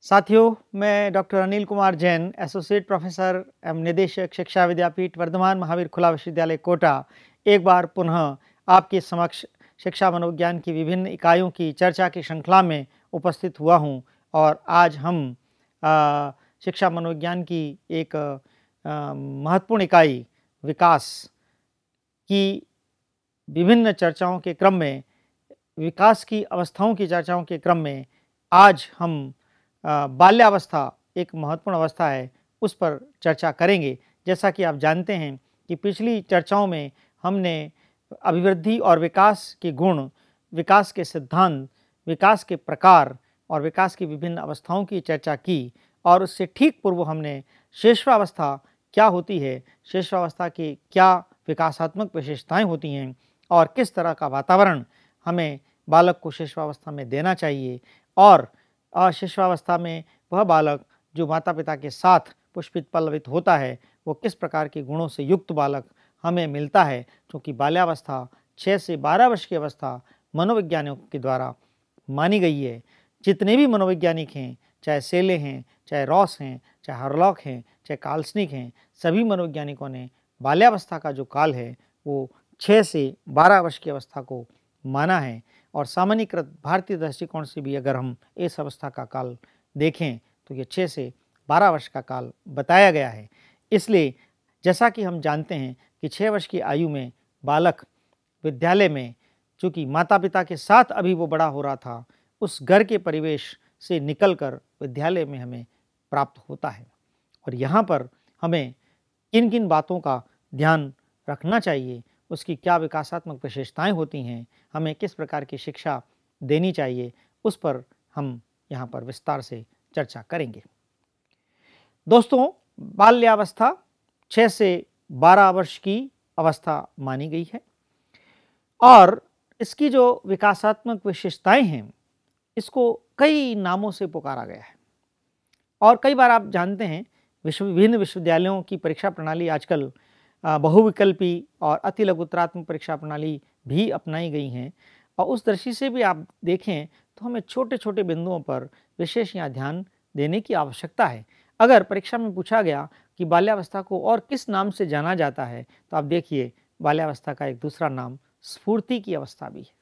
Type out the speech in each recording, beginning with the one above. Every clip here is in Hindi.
साथियों, मैं doctor Anil Kumar Jain, associate professor एवं निदेशक शिक्षा विद्यापीठ वर्धमान महावीर खुला विश्वविद्यालय कोटा, एक बार पुनः आपके समक्ष शिक्षा मनोविज्ञान की विभिन्न इकाइयों की चर्चा की श्रृंखला में उपस्थित हुआ हूं। और आज हम शिक्षा मनोविज्ञान की एक महत्वपूर्ण इकाई विकास की विभिन्न चर्चाओं के क्रम में, विकास की अवस्थाओं की चर्चाओं के क्रम में आज हम बाल्यावस्था एक महत्वपूर्ण अवस्था है, उस पर चर्चा करेंगे। जैसा कि आप जानते हैं कि पिछली चर्चाओं में हमने अभिवृद्धि और विकास के गुण, विकास के सिद्धांत, विकास के प्रकार और विकास की विभिन्न अवस्थाओं की चर्चा की, और उससे ठीक पूर्व हमने शैशवावस्था क्या होती है, शैशवावस्था की क्या विकासात्मक विशेषताएं होती हैं और किस तरह का वातावरण हमें बालक को शैशवावस्था में देना चाहिए, और शिशुवावस्था में वह बालक जो माता पिता के साथ पुष्पित पल्लवित होता है, वो किस प्रकार के गुणों से युक्त बालक हमें मिलता है। क्योंकि बाल्यावस्था 6 से 12 वर्ष की अवस्था मनोवैज्ञानिकों के द्वारा मानी गई है। जितने भी मनोवैज्ञानिक हैं, चाहे सेले हैं, चाहे रॉस हैं, चाहे हरलॉक हैं, चाहे काल्सनिक हैं, सभी मनोवैज्ञानिकों ने बाल्यावस्था का जो काल है वो 6 से 12 वर्ष की अवस्था को माना है। और सामान्यकृत भारतीय दृष्टिकोण से भी अगर हम इस अवस्था का काल देखें तो ये 6 से 12 वर्ष का काल बताया गया है। इसलिए जैसा कि हम जानते हैं कि 6 वर्ष की आयु में बालक विद्यालय में, चूँकि माता पिता के साथ अभी वो बड़ा हो रहा था, उस घर के परिवेश से निकलकर विद्यालय में हमें प्राप्त होता है। और यहाँ पर हमें किन किन बातों का ध्यान रखना चाहिए, उसकी क्या विकासात्मक विशेषताएं होती हैं, हमें किस प्रकार की शिक्षा देनी चाहिए, उस पर हम यहाँ पर विस्तार से चर्चा करेंगे। दोस्तों, बाल्यावस्था 6 से 12 वर्ष की अवस्था मानी गई है और इसकी जो विकासात्मक विशेषताएं हैं, इसको कई नामों से पुकारा गया है। और कई बार आप जानते हैं विभिन्न विश्वविद्यालयों की परीक्षा प्रणाली आजकल बहुविकल्पी और अति लघुतरात्मक परीक्षा प्रणाली भी अपनाई गई हैं। और उस दृष्टि से भी आप देखें तो हमें छोटे छोटे बिंदुओं पर विशेष यहाँ ध्यान देने की आवश्यकता है। अगर परीक्षा में पूछा गया कि बाल्यावस्था को और किस नाम से जाना जाता है, तो आप देखिए बाल्यावस्था का एक दूसरा नाम स्फूर्ति की अवस्था भी है।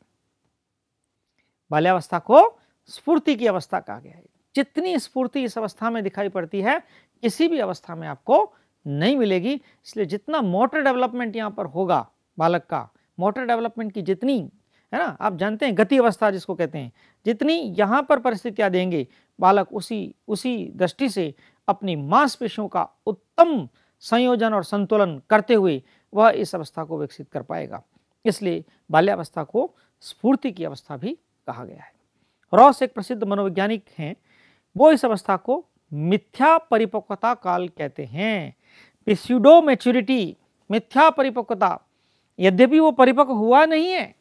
बाल्यावस्था को स्फूर्ति की अवस्था कहा गया है। जितनी स्फूर्ति इस अवस्था में दिखाई पड़ती है, किसी भी अवस्था में आपको नहीं मिलेगी। इसलिए जितना मोटर डेवलपमेंट यहाँ पर होगा बालक का, मोटर डेवलपमेंट की जितनी है ना, आप जानते हैं गति अवस्था जिसको कहते हैं, जितनी यहाँ पर परिस्थितियाँ देंगे, बालक उसी दृष्टि से अपनी मांसपेशियों का उत्तम संयोजन और संतुलन करते हुए वह इस अवस्था को विकसित कर पाएगा। इसलिए बाल्यावस्था को स्फूर्ति की अवस्था भी कहा गया है। रॉस एक प्रसिद्ध मनोवैज्ञानिक हैं, वो इस अवस्था को मिथ्या परिपक्वता काल कहते हैं। प्स्यूडो मैच्योरिटी, मिथ्या परिपक्वता। यद्यपि वो परिपक्व हुआ नहीं है,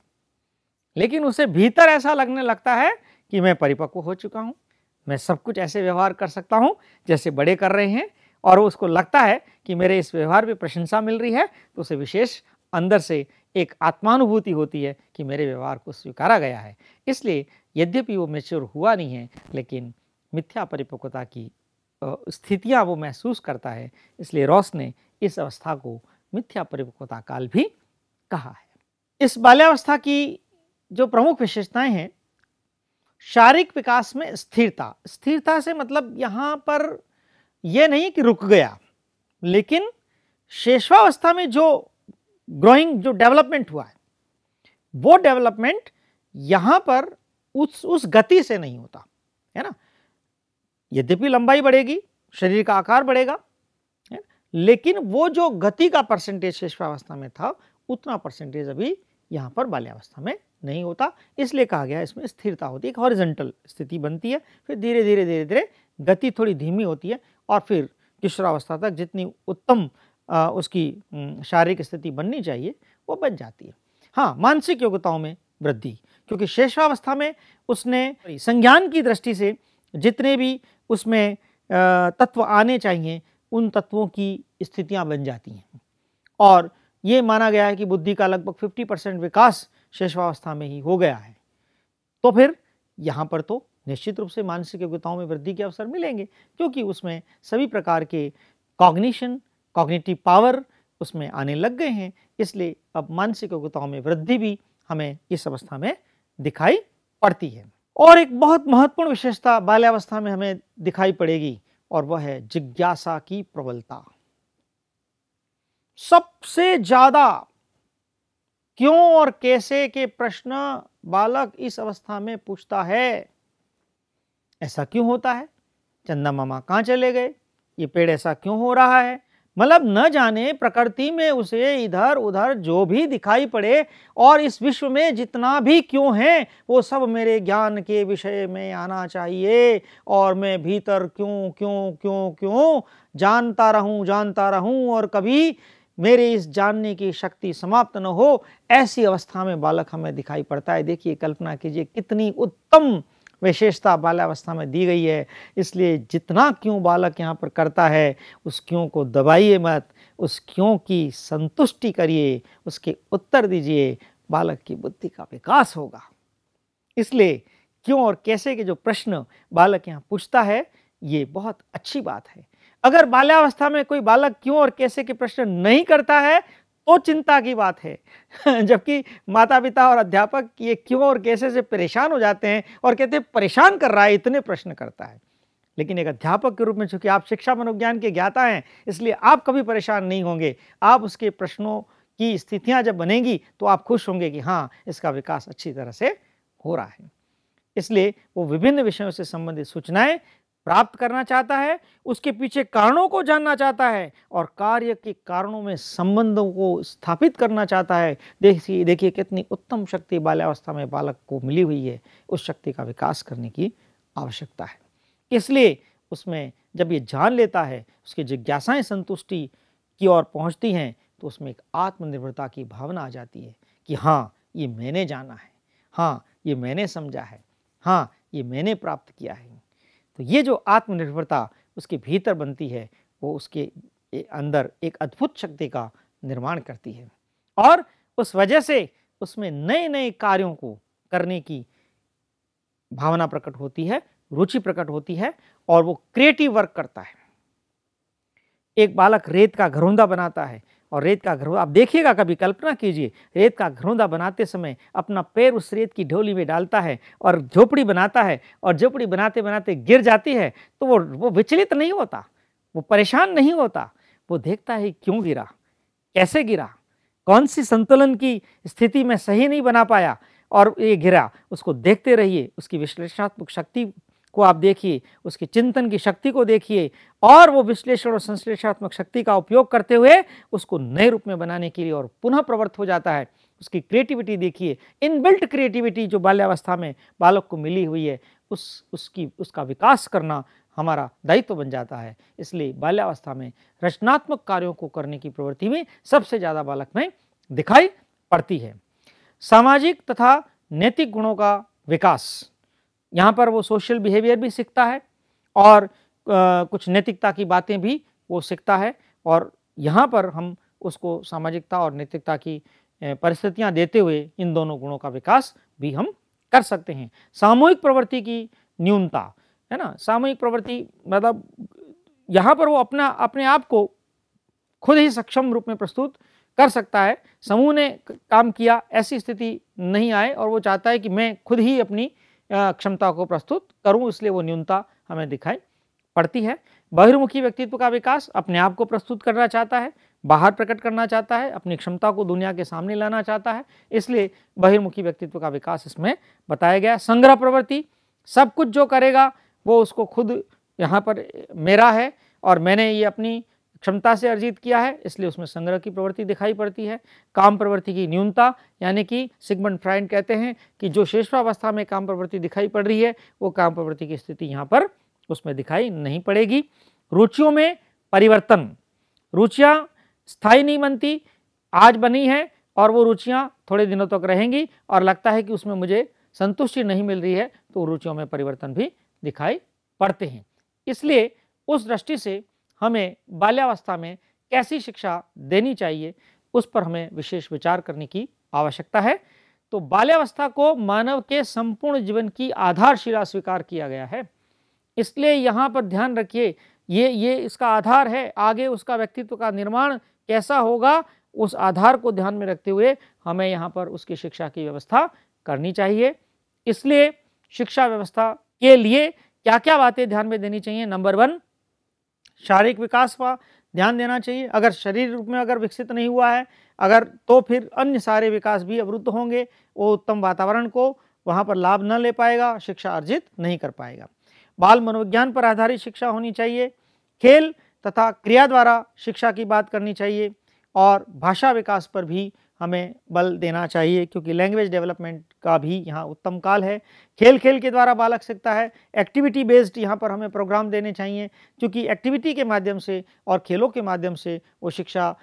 लेकिन उसे भीतर ऐसा लगने लगता है कि मैं परिपक्व हो चुका हूं, मैं सब कुछ ऐसे व्यवहार कर सकता हूं जैसे बड़े कर रहे हैं, और उसको लगता है कि मेरे इस व्यवहार पे प्रशंसा मिल रही है, तो उसे विशेष अंदर से एक आत्मानुभूति होती है कि मेरे व्यवहार को स्वीकारा गया है। इसलिए यद्यपि वो मैच्योर हुआ नहीं है, लेकिन मिथ्या परिपक्वता की स्थितियां वो महसूस करता है। इसलिए रॉस ने इस अवस्था को मिथ्या परिपक्वता काल भी कहा है। इस बाल्यावस्था की जो प्रमुख विशेषताएं हैं, शारीरिक विकास में स्थिरता। स्थिरता से मतलब यहाँ पर यह नहीं कि रुक गया, लेकिन शैशवावस्था में जो ग्रोइंग, जो डेवलपमेंट हुआ है, वो डेवलपमेंट यहाँ पर उस गति से नहीं होता है ना। यद्यपि लंबाई बढ़ेगी, शरीर का आकार बढ़ेगा, लेकिन वो जो गति का परसेंटेज शैशवावस्था में था, उतना परसेंटेज अभी यहाँ पर बाल्यावस्था में नहीं होता। इसलिए कहा गया इसमें स्थिरता होती है, एक हॉरिजॉन्टल स्थिति बनती है, फिर धीरे धीरे गति थोड़ी धीमी होती है, और फिर किशोरावस्था तक जितनी उत्तम उसकी शारीरिक स्थिति बननी चाहिए वो बन जाती है। हाँ, मानसिक योग्यताओं में वृद्धि, क्योंकि शैशवावस्था में उसने संज्ञान की दृष्टि से जितने भी उसमें तत्व आने चाहिए, उन तत्वों की स्थितियां बन जाती हैं। और ये माना गया है कि बुद्धि का लगभग 50% विकास शैशवावस्था में ही हो गया है। तो फिर यहाँ पर तो निश्चित रूप से मानसिक योग्यताओं में वृद्धि के अवसर मिलेंगे, क्योंकि उसमें सभी प्रकार के कॉग्निशन, कॉग्निटिव पावर उसमें आने लग गए हैं। इसलिए अब मानसिक योग्यताओं में वृद्धि भी हमें इस अवस्था में दिखाई पड़ती है। और एक बहुत महत्वपूर्ण विशेषता बाल्यावस्था में हमें दिखाई पड़ेगी, और वह है जिज्ञासा की प्रबलता। सबसे ज्यादा क्यों और कैसे के प्रश्न बालक इस अवस्था में पूछता है। ऐसा क्यों होता है? चंदा मामा कहाँ चले गए? ये पेड़ ऐसा क्यों हो रहा है? मतलब न जाने प्रकृति में उसे इधर उधर जो भी दिखाई पड़े, और इस विश्व में जितना भी क्यों है वो सब मेरे ज्ञान के विषय में आना चाहिए, और मैं भीतर क्यों क्यों क्यों क्यों जानता रहूं और कभी मेरे इस जानने की शक्ति समाप्त न हो। ऐसी अवस्था में बालक हमें दिखाई पड़ता है। देखिए, कल्पना कीजिए कितनी उत्तम विशेषता बाल्यावस्था में दी गई है। इसलिए जितना क्यों बालक यहाँ पर करता है, उस क्यों को दबाइए मत, उस क्यों की संतुष्टि करिए, उसके उत्तर दीजिए, बालक की बुद्धि का विकास होगा। इसलिए क्यों और कैसे के जो प्रश्न बालक यहाँ पूछता है, ये बहुत अच्छी बात है। अगर बाल्यावस्था में कोई बालक क्यों और कैसे के प्रश्न नहीं करता है तो चिंता की बात है। जबकि माता पिता और अध्यापक ये क्यों और कैसे से परेशान हो जाते हैं और कहते हैं परेशान कर रहा है, इतने प्रश्न करता है। लेकिन एक अध्यापक के रूप में, चूंकि आप शिक्षा मनोविज्ञान के ज्ञाता हैं, इसलिए आप कभी परेशान नहीं होंगे। आप उसके प्रश्नों की स्थितियां जब बनेंगी तो आप खुश होंगे कि हाँ, इसका विकास अच्छी तरह से हो रहा है। इसलिए वो विभिन्न विषयों से संबंधित सूचनाएं प्राप्त करना चाहता है, उसके पीछे कारणों को जानना चाहता है, और कार्य के कारणों में संबंधों को स्थापित करना चाहता है। देखिए कितनी उत्तम शक्ति बाल्यावस्था में बालक को मिली हुई है। उस शक्ति का विकास करने की आवश्यकता है। इसलिए उसमें जब ये जान लेता है, उसकी जिज्ञासाएं संतुष्टि की ओर पहुंचती हैं, तो उसमें एक आत्मनिर्भरता की भावना आ जाती है कि हाँ, ये मैंने जाना है, हाँ, ये मैंने समझा है, हाँ, ये मैंने प्राप्त किया है। तो ये जो आत्मनिर्भरता उसके भीतर बनती है, वो उसके अंदर एक अद्भुत शक्ति का निर्माण करती है, और उस वजह से उसमें नए नए कार्यों को करने की भावना प्रकट होती है, रुचि प्रकट होती है, और वो क्रिएटिव वर्क करता है। एक बालक रेत का घरौंदा बनाता है, और रेत का घरौंदा, आप देखिएगा, कभी कल्पना कीजिए, रेत का घरौंदा बनाते समय अपना पैर उस रेत की ढोली में डालता है और झोपड़ी बनाता है, और झोपड़ी बनाते बनाते गिर जाती है, तो वो विचलित नहीं होता, वो परेशान नहीं होता। वो देखता है क्यों गिरा, कैसे गिरा, कौन सी संतुलन की स्थिति में सही नहीं बना पाया और ये गिरा। उसको देखते रहिए, उसकी विश्लेषणात्मक शक्ति को आप देखिए, उसके चिंतन की शक्ति को देखिए, और वो विश्लेषण और संश्लेषणात्मक शक्ति का उपयोग करते हुए उसको नए रूप में बनाने के लिए और पुनः प्रवृत्त हो जाता है। उसकी क्रिएटिविटी देखिए, इनबिल्ट क्रिएटिविटी जो बाल्यावस्था में बालक को मिली हुई है, उसका विकास करना हमारा दायित्व बन जाता है। इसलिए बाल्यावस्था में रचनात्मक कार्यों को करने की प्रवृत्ति में सबसे ज़्यादा बालक में दिखाई पड़ती है। सामाजिक तथा नैतिक गुणों का विकास, यहाँ पर वो सोशल बिहेवियर भी सीखता है, और कुछ नैतिकता की बातें भी वो सीखता है, और यहाँ पर हम उसको सामाजिकता और नैतिकता की परिस्थितियाँ देते हुए इन दोनों गुणों का विकास भी हम कर सकते हैं। सामूहिक प्रवृत्ति की न्यूनता, है ना, सामूहिक प्रवृत्ति मतलब यहाँ पर वो अपने आप को खुद ही सक्षम रूप में प्रस्तुत कर सकता है। समूह ने काम किया, ऐसी स्थिति नहीं आए, और वो चाहता है कि मैं खुद ही अपनी क्षमता को प्रस्तुत करूं, इसलिए वो न्यूनता हमें दिखाई पड़ती है। बहिर्मुखी व्यक्तित्व का विकास, अपने आप को प्रस्तुत करना चाहता है, बाहर प्रकट करना चाहता है, अपनी क्षमता को दुनिया के सामने लाना चाहता है, इसलिए बहिर्मुखी व्यक्तित्व का विकास इसमें बताया गया। संग्रह प्रवृत्ति, सब कुछ जो करेगा वो उसको खुद यहाँ पर मेरा है और मैंने ये अपनी क्षमता से अर्जित किया है, इसलिए उसमें संग्रह की प्रवृत्ति दिखाई पड़ती है। काम प्रवृत्ति की न्यूनता, यानी कि सिगमंड फ्राइड कहते हैं कि जो शेषावस्था में काम प्रवृत्ति दिखाई पड़ रही है, वो काम प्रवृत्ति की स्थिति यहाँ पर उसमें दिखाई नहीं पड़ेगी। रुचियों में परिवर्तन, रुचियाँ स्थायी नहीं बनती, आज बनी है और वो रुचियाँ थोड़े दिनों तक रहेंगी और लगता है कि उसमें मुझे संतुष्टि नहीं मिल रही है, तो रुचियों में परिवर्तन भी दिखाई पड़ते हैं। इसलिए उस दृष्टि से हमें बाल्यावस्था में कैसी शिक्षा देनी चाहिए, उस पर हमें विशेष विचार करने की आवश्यकता है। तो बाल्यावस्था को मानव के संपूर्ण जीवन की आधारशिला स्वीकार किया गया है। इसलिए यहाँ पर ध्यान रखिए, ये इसका आधार है। आगे उसका व्यक्तित्व का निर्माण कैसा होगा, उस आधार को ध्यान में रखते हुए हमें यहाँ पर उसकी शिक्षा की व्यवस्था करनी चाहिए। इसलिए शिक्षा व्यवस्था के लिए क्या क्या बातें ध्यान में देनी चाहिए? नंबर 1, शारीरिक विकास पर ध्यान देना चाहिए। अगर शरीर रूप में अगर विकसित नहीं हुआ है अगर, तो फिर अन्य सारे विकास भी अवरुद्ध होंगे। वो उत्तम वातावरण को वहाँ पर लाभ न ले पाएगा, शिक्षा अर्जित नहीं कर पाएगा। बाल मनोविज्ञान पर आधारित शिक्षा होनी चाहिए। खेल तथा क्रिया द्वारा शिक्षा की बात करनी चाहिए और भाषा विकास पर भी हमें बल देना चाहिए, क्योंकि लैंग्वेज डेवलपमेंट का भी यहाँ उत्तम काल है। खेल के द्वारा बालक सीखता है। एक्टिविटी बेस्ड यहाँ पर हमें प्रोग्राम देने चाहिए, क्योंकि एक्टिविटी के माध्यम से और खेलों के माध्यम से वो शिक्षा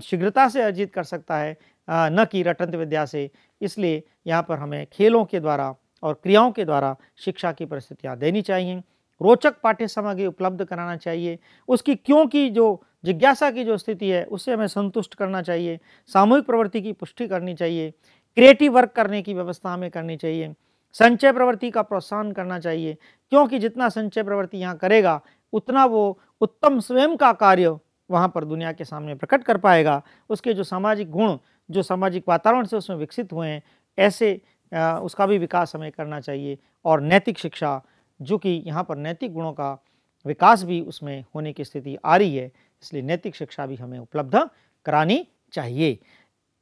शीघ्रता से अर्जित कर सकता है, न कि रटंत विद्या से। इसलिए यहाँ पर हमें खेलों के द्वारा और क्रियाओं के द्वारा शिक्षा की परिस्थितियाँ देनी चाहिए। रोचक पाठ्य सामग्री उपलब्ध कराना चाहिए। उसकी क्यों की जो जिज्ञासा की जो स्थिति है उससे हमें संतुष्ट करना चाहिए। सामूहिक प्रवृत्ति की पुष्टि करनी चाहिए। क्रिएटिव वर्क करने की व्यवस्था हमें करनी चाहिए। संचय प्रवृत्ति का प्रोत्साहन करना चाहिए, क्योंकि जितना संचय प्रवृत्ति यहाँ करेगा उतना वो उत्तम स्वयं का कार्य वहाँ पर दुनिया के सामने प्रकट कर पाएगा। उसके जो सामाजिक गुण, जो सामाजिक वातावरण से उसमें विकसित हुए हैं, ऐसे उसका भी विकास हमें करना चाहिए। और नैतिक शिक्षा, जो कि यहाँ पर नैतिक गुणों का विकास भी उसमें होने की स्थिति आ रही है, इसलिए नैतिक शिक्षा भी हमें उपलब्ध करानी चाहिए।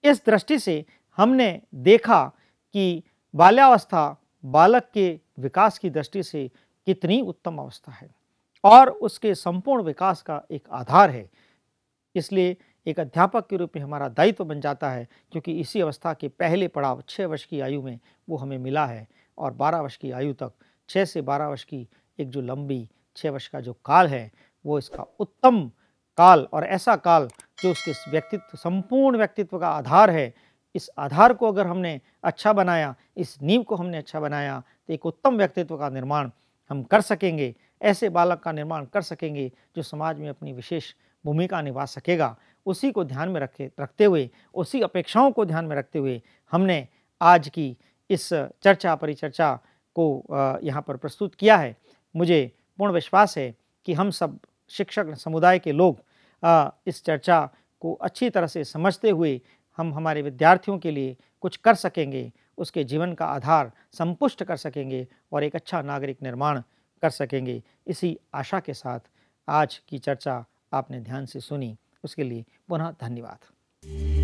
इस दृष्टि से हमने देखा कि बाल्यावस्था बालक के विकास की दृष्टि से कितनी उत्तम अवस्था है और उसके संपूर्ण विकास का एक आधार है। इसलिए एक अध्यापक के रूप में हमारा दायित्व बन जाता है, क्योंकि इसी अवस्था के पहले पड़ाव 6 वर्ष की आयु में वो हमें मिला है और 12 वर्ष की आयु तक, 6 से 12 वर्ष की एक जो लंबी 6 वर्ष का जो काल है, वो इसका उत्तम काल और ऐसा काल जो उसके व्यक्तित्व, संपूर्ण व्यक्तित्व का आधार है। इस आधार को अगर हमने अच्छा बनाया, इस नींव को हमने अच्छा बनाया, तो एक उत्तम व्यक्तित्व का निर्माण हम कर सकेंगे। ऐसे बालक का निर्माण कर सकेंगे जो समाज में अपनी विशेष भूमिका निभा सकेगा। उसी को ध्यान में रखते हुए, उसी अपेक्षाओं को ध्यान में रखते हुए हमने आज की इस चर्चा परिचर्चा को यहाँ पर प्रस्तुत किया है। मुझे पूर्ण विश्वास है कि हम सब शिक्षक समुदाय के लोग इस चर्चा को अच्छी तरह से समझते हुए हम हमारे विद्यार्थियों के लिए कुछ कर सकेंगे, उसके जीवन का आधार संपुष्ट कर सकेंगे और एक अच्छा नागरिक निर्माण कर सकेंगे। इसी आशा के साथ आज की चर्चा आपने ध्यान से सुनी, उसके लिए पुनः धन्यवाद।